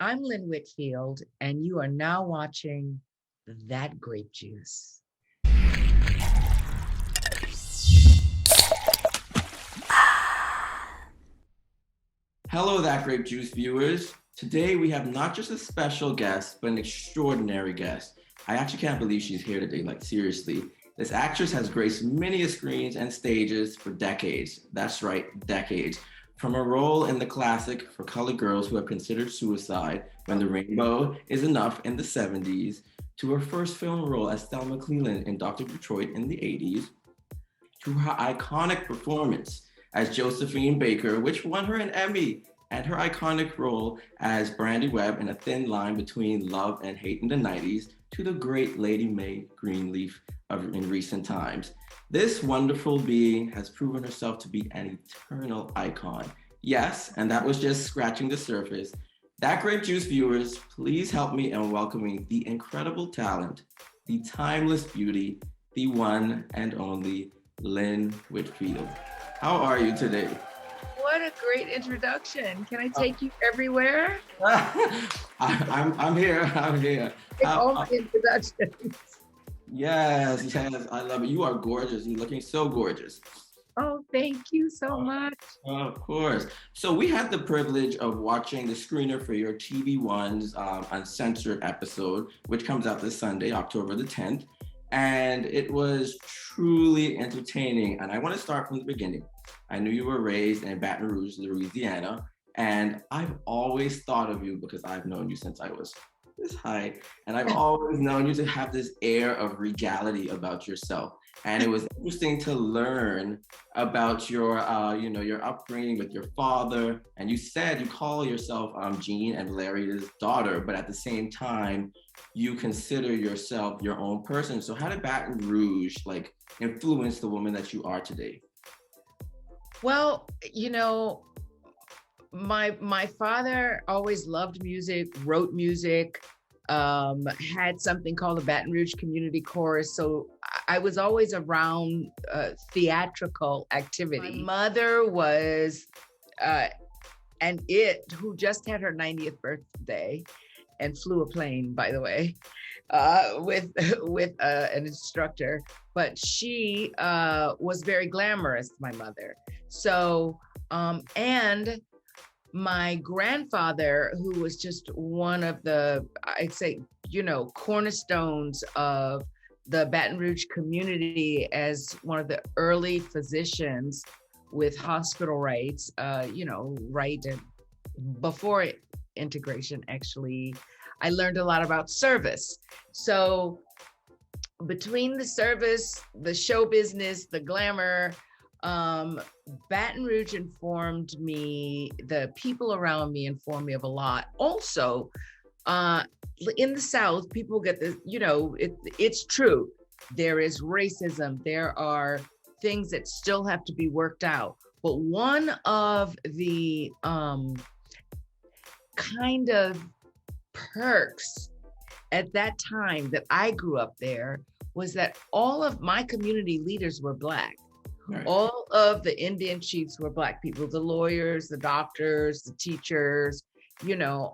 I'm Lynn Whitfield, and you are now watching That Grape Juice. Hello, That Grape Juice viewers. Today we have not just a special guest, but an extraordinary guest. I actually can't believe she's here today, like seriously. This actress has graced many screens and stages for decades. That's right, decades. From her role in the classic For Colored Girls Who Have Considered Suicide When the Rainbow Is Enough in the 70s, to her first film role as Thelma Cleland in Dr. Detroit in the 80s, to her iconic performance as Josephine Baker, which won her an Emmy, and her iconic role as Brandy Webb in A Thin Line Between Love and Hate in the 90s, to the great Lady Mae Greenleaf in recent times. This wonderful being has proven herself to be an eternal icon. Yes, and that was just scratching the surface. That Grape Juice viewers, please help me in welcoming the incredible talent, the timeless beauty, the one and only Lynn Whitfield. How are you today? What a great introduction. Can I take you everywhere? I'm here. I'm here. Take all my introductions. Yes, I love it. You are gorgeous. You're looking so gorgeous. Oh, thank you so much. Of course. So we had the privilege of watching the screener for your TV1's Uncensored episode, which comes out this Sunday, October the 10th. And it was truly entertaining. And I want to start from the beginning. I knew you were raised in Baton Rouge, Louisiana, and I've always thought of you because I've known you since I was this high, and I've always known you to have this air of regality about yourself. And it was interesting to learn about your, your upbringing with your father. And you said you call yourself Jean and Larry's daughter, but at the same time, you consider yourself your own person. So how did Baton Rouge influence the woman that you are today? Well, my father always loved music, wrote music, had something called the Baton Rouge Community Chorus. So I was always around theatrical activity. My mother was who just had her 90th birthday and flew a plane, by the way, with an instructor. But she was very glamorous, my mother. So, and my grandfather, who was just one of the, I'd say, cornerstones of the Baton Rouge community as one of the early physicians with hospital rights, before integration, actually, I learned a lot about service. So between the service, the show business, the glamour, Baton Rouge informed me, the people around me informed me of a lot. Also, in the South, people get this, it's true. There is racism. There are things that still have to be worked out. But one of the kind of perks at that time that I grew up there was that all of my community leaders were Black. Right. All of the Indian chiefs were Black people, the lawyers, the doctors, the teachers, so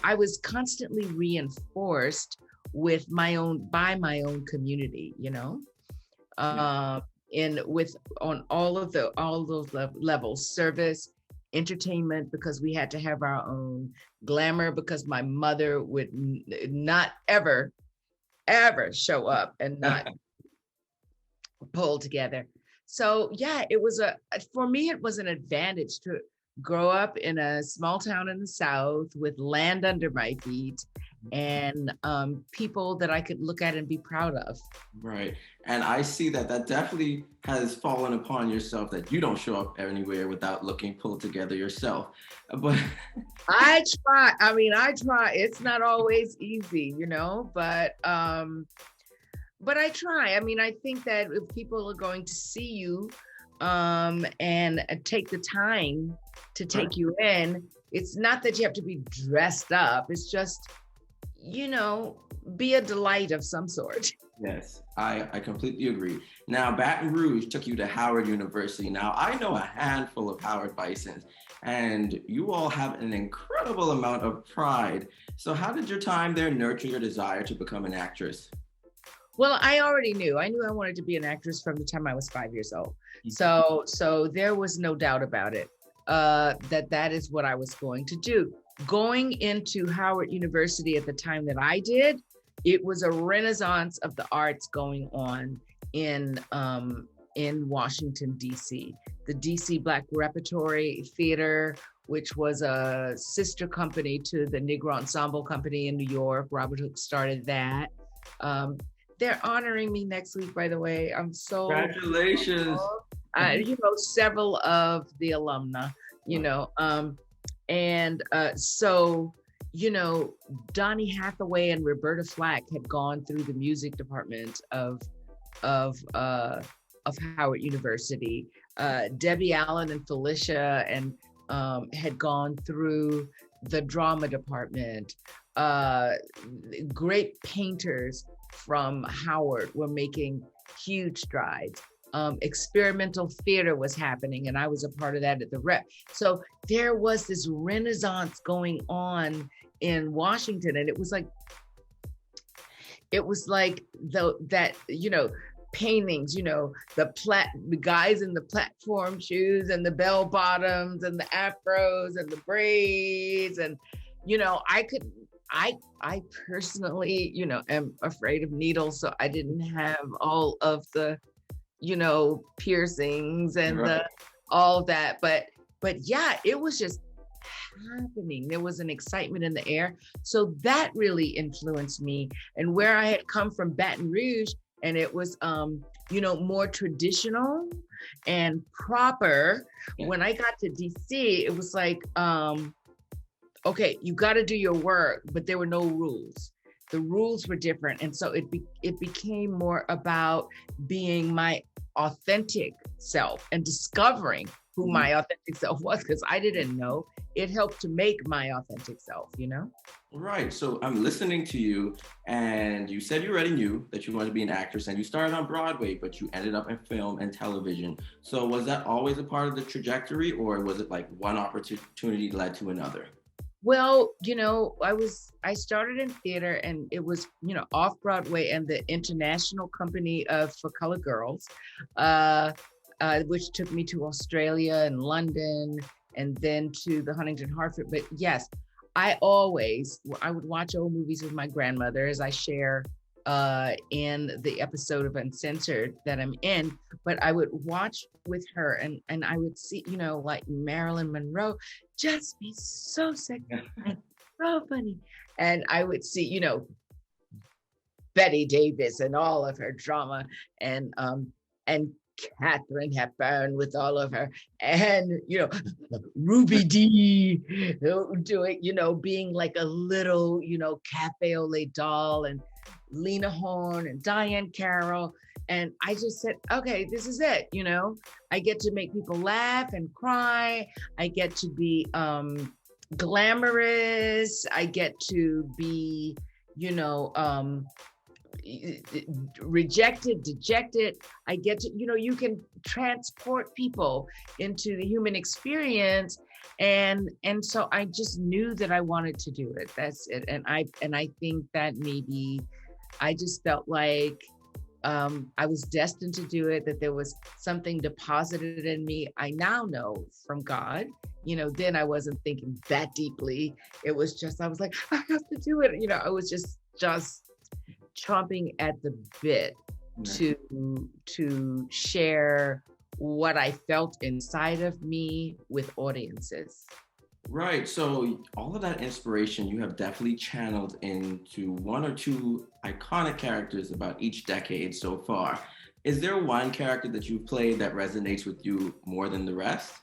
I was constantly reinforced by my own community, on all those levels, service, entertainment, because we had to have our own, glamour, because my mother would not ever show up and not pull together. So yeah, for me, it was an advantage to grow up in a small town in the South with land under my feet and people that I could look at and be proud of. Right. And I see that definitely has fallen upon yourself, that you don't show up anywhere without looking pulled together yourself. But I try. It's not always easy, but I try. I think that if people are going to see you and take the time to take you in, it's not that you have to be dressed up. It's just, be a delight of some sort. Yes, I completely agree. Now, Baton Rouge took you to Howard University. Now, I know a handful of Howard Bisons, and you all have an incredible amount of pride. So how did your time there nurture your desire to become an actress? Well, I already knew. I knew I wanted to be an actress from the time I was 5 years old. So there was no doubt about it, that is what I was going to do. Going into Howard University at the time that I did, it was a renaissance of the arts going on in Washington, D.C. The D.C. Black Repertory Theater, which was a sister company to the Negro Ensemble Company in New York. Robert Hooke started that. They're honoring me next week, by the way. I'm so Congratulations. Several of the alumna, so Donny Hathaway and Roberta Flack had gone through the music department of Howard University. Debbie Allen and Felicia had gone through the drama department. Great painters from Howard were making huge strides. Experimental theater was happening, and I was a part of that at the Rep. So there was this renaissance going on in Washington, and it was like paintings, the guys in the platform shoes and the bell bottoms and the afros and the braids, and I personally, am afraid of needles, so I didn't have all of the, piercings and all of that. But yeah, it was just happening. There was an excitement in the air. So that really influenced me. And where I had come from Baton Rouge, and it was, more traditional and proper. Yeah. When I got to DC, it was like, okay, you got to do your work, but there were no rules. The rules were different. And so it became more about being my authentic self and discovering who my authentic self was, because I didn't know. It helped to make my authentic self, Right. So I'm listening to you, and you said you already knew that you wanted to be an actress, and you started on Broadway, but you ended up in film and television. So was that always a part of the trajectory, or was it like one opportunity led to another? Well, I started in theater, and it was, off Broadway and the International Company for Colored Girls, which took me to Australia and London, and then to the Huntington Hartford. But yes, I would watch old movies with my grandmother, as I share in the episode of Uncensored that I'm in, but I would watch with her, and I would see, like Marilyn Monroe just be so sexy and so funny. And I would see, Betty Davis and all of her drama, and Katharine Hepburn with all of her, and Ruby Dee doing, being like a little, cafe au lait doll, and Lena Horne and Diane Carroll. And I just said, okay, this is it. I get to make people laugh and cry. I get to be glamorous. I get to be, rejected, dejected. I get to, you can transport people into the human experience. And so I just knew that I wanted to do it. That's it. And I think that maybe I just felt like I was destined to do it, that there was something deposited in me. I now know from God, then I wasn't thinking that deeply. It was just, I was like, I have to do it. I was just chomping at the bit to share what I felt inside of me with audiences. Right. So all of that inspiration you have definitely channeled into one or two iconic characters about each decade so far. Is there one character that you've played that resonates with you more than the rest?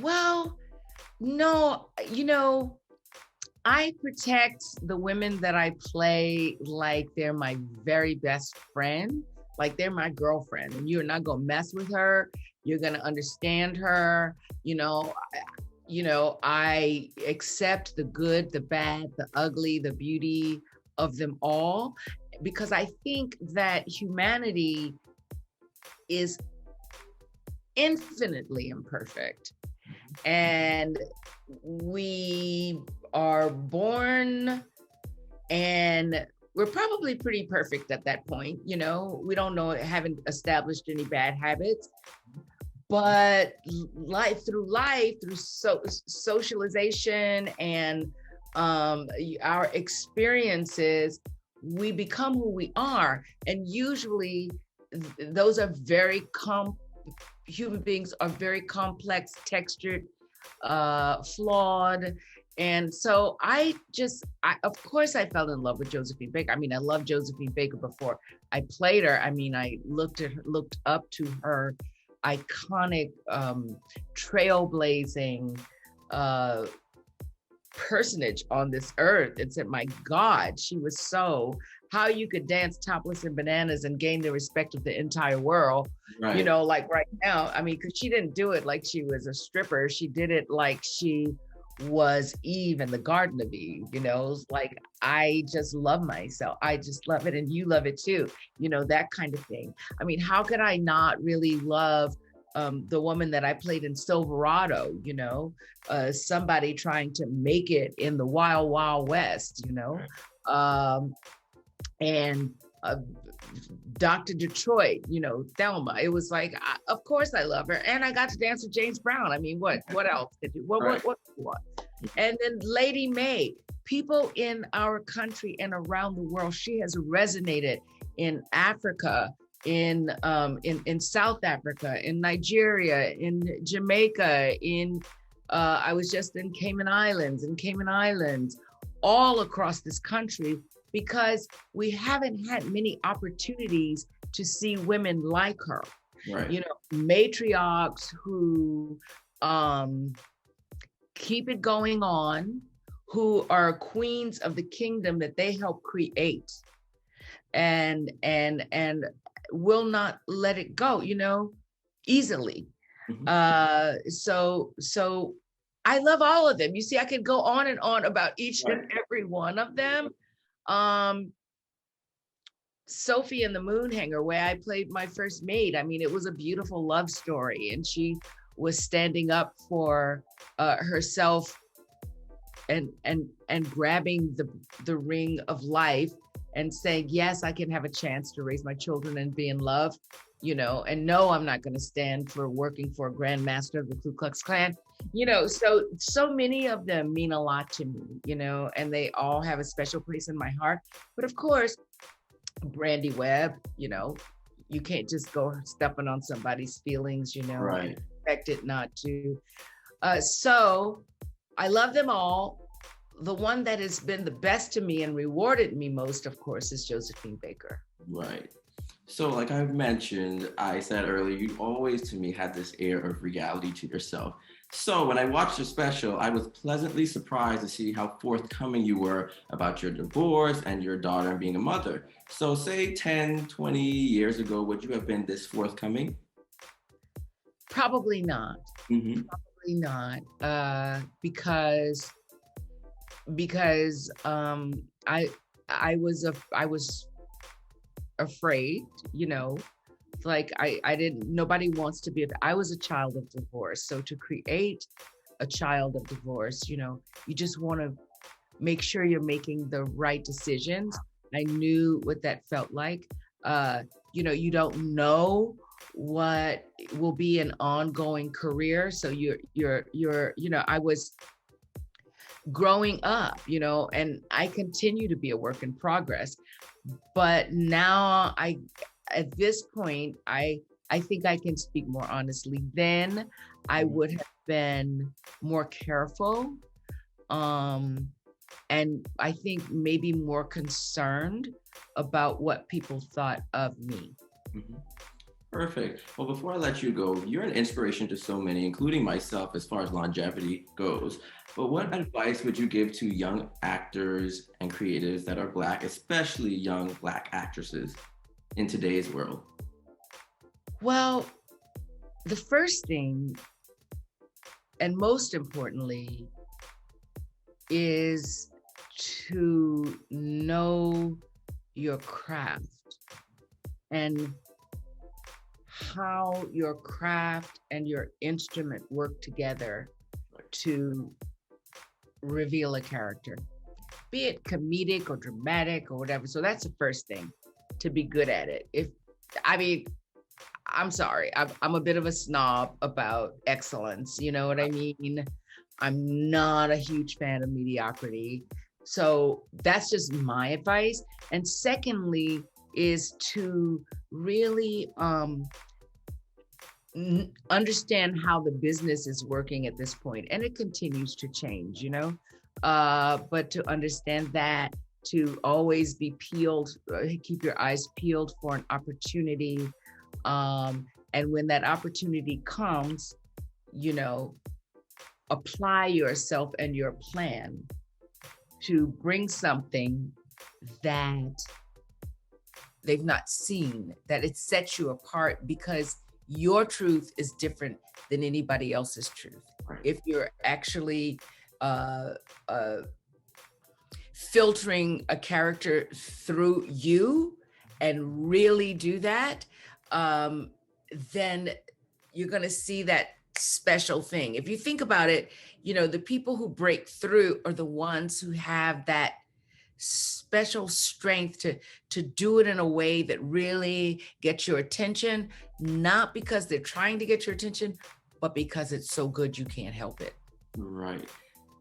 Well, no, I protect the women that I play like they're my very best friend, like they're my girlfriend, and you're not gonna mess with her. You're gonna understand her. I accept the good, the bad, the ugly, the beauty of them all, because I think that humanity is infinitely imperfect. And we are born and we're probably pretty perfect at that point. We don't know, haven't established any bad habits, but through socialization and our experiences, we become who we are. And usually those are human beings are very complex, textured, flawed. And so of course I fell in love with Josephine Baker. I mean, I loved Josephine Baker before I played her. I mean, I looked up to her iconic, trailblazing personage on this earth, and said, my God, she was how you could dance topless in bananas and gain the respect of the entire world. Right. Like right now, I mean, because she didn't do it like she was a stripper. She did it like she was Eve in the Garden of Eve. Like, I just love myself. I just love it. And you love it too. That kind of thing. I mean, how could I not really love the woman that I played in Silverado, somebody trying to make it in the wild, wild West, and Dr. Detroit, Thelma. It was like, of course I love her. And I got to dance with James Brown. I mean, what else could you, what do you want? And then Lady May, people in our country and around the world, she has resonated in Africa, in South Africa, in Nigeria, in Jamaica, I was just in Cayman Islands, all across this country, because we haven't had many opportunities to see women like her. Right. Matriarchs who keep it going on, who are queens of the kingdom that they help create, and will not let it go, easily. Mm-hmm. So I love all of them. You see, I could go on and on about each and every one of them. Sophie and the Moonhanger, where I played my first maid. I mean, it was a beautiful love story, and she was standing up for herself and grabbing the ring of life and saying, yes, I can have a chance to raise my children and be in love, and no, I'm not going to stand for working for a Grand Master of the Ku Klux Klan. So many of them mean a lot to me, and they all have a special place in my heart. But of course, Brandy Webb, you can't just go stepping on somebody's feelings, right. And expect it not to. So I love them all. The one that has been the best to me and rewarded me most, of course, is Josephine Baker. Right. So like I've mentioned, I said earlier, you always to me had this air of reality to yourself. So when I watched your special, I was pleasantly surprised to see how forthcoming you were about your divorce and your daughter and being a mother. So say 10, 20 years ago, would you have been this forthcoming? Probably not. Mm-hmm. Probably not. Because I was afraid, like nobody wants to be, I was a child of divorce. So to create a child of divorce, you just want to make sure you're making the right decisions. I knew what that felt like. You don't know what will be an ongoing career. So I was growing up, and I continue to be a work in progress. But now at this point, I think I can speak more honestly. Then I would have been more careful. And I think maybe more concerned about what people thought of me. Mm-hmm. Perfect. Well, before I let you go, you're an inspiration to so many, including myself, as far as longevity goes. But what advice would you give to young actors and creatives that are Black, especially young Black actresses in today's world? Well, the first thing, and most importantly, is to know your craft and how your craft and your instrument work together to reveal a character, be it comedic or dramatic or whatever. So that's the first thing, to be good at it. I'm sorry, I'm a bit of a snob about excellence. You know what I mean? I'm not a huge fan of mediocrity. So that's just my advice. And secondly, is to really understand how the business is working at this point. And it continues to change, you know? But to understand that, to always be peeled, keep your eyes peeled for an opportunity. And when that opportunity comes, you know, apply yourself and your plan to bring something that they've not seen, that it sets you apart, because your truth is different than anybody else's truth. Right. If you're actually filtering a character through you and really do that, then you're going to see that special thing. If you think about it, you know, the people who break through are the ones who have that special strength to do it in a way that really gets your attention, not because they're trying to get your attention, but because it's so good you can't help it. Right.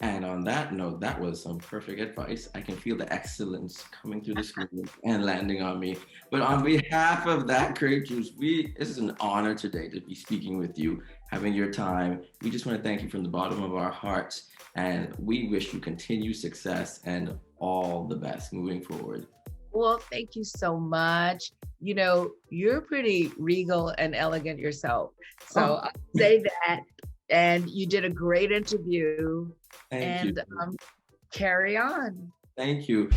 And on that note, that was some perfect advice. I can feel the excellence coming through the screen and landing on me. But on behalf of That Grape Juice, this is an honor today to be speaking with you, having your time. We just want to thank you from the bottom of our hearts, and we wish you continued success and all the best moving forward. Well, thank you so much. You know, you're pretty regal and elegant yourself. So I'll say that. And you did a great interview. Thank you. Carry on. Thank you.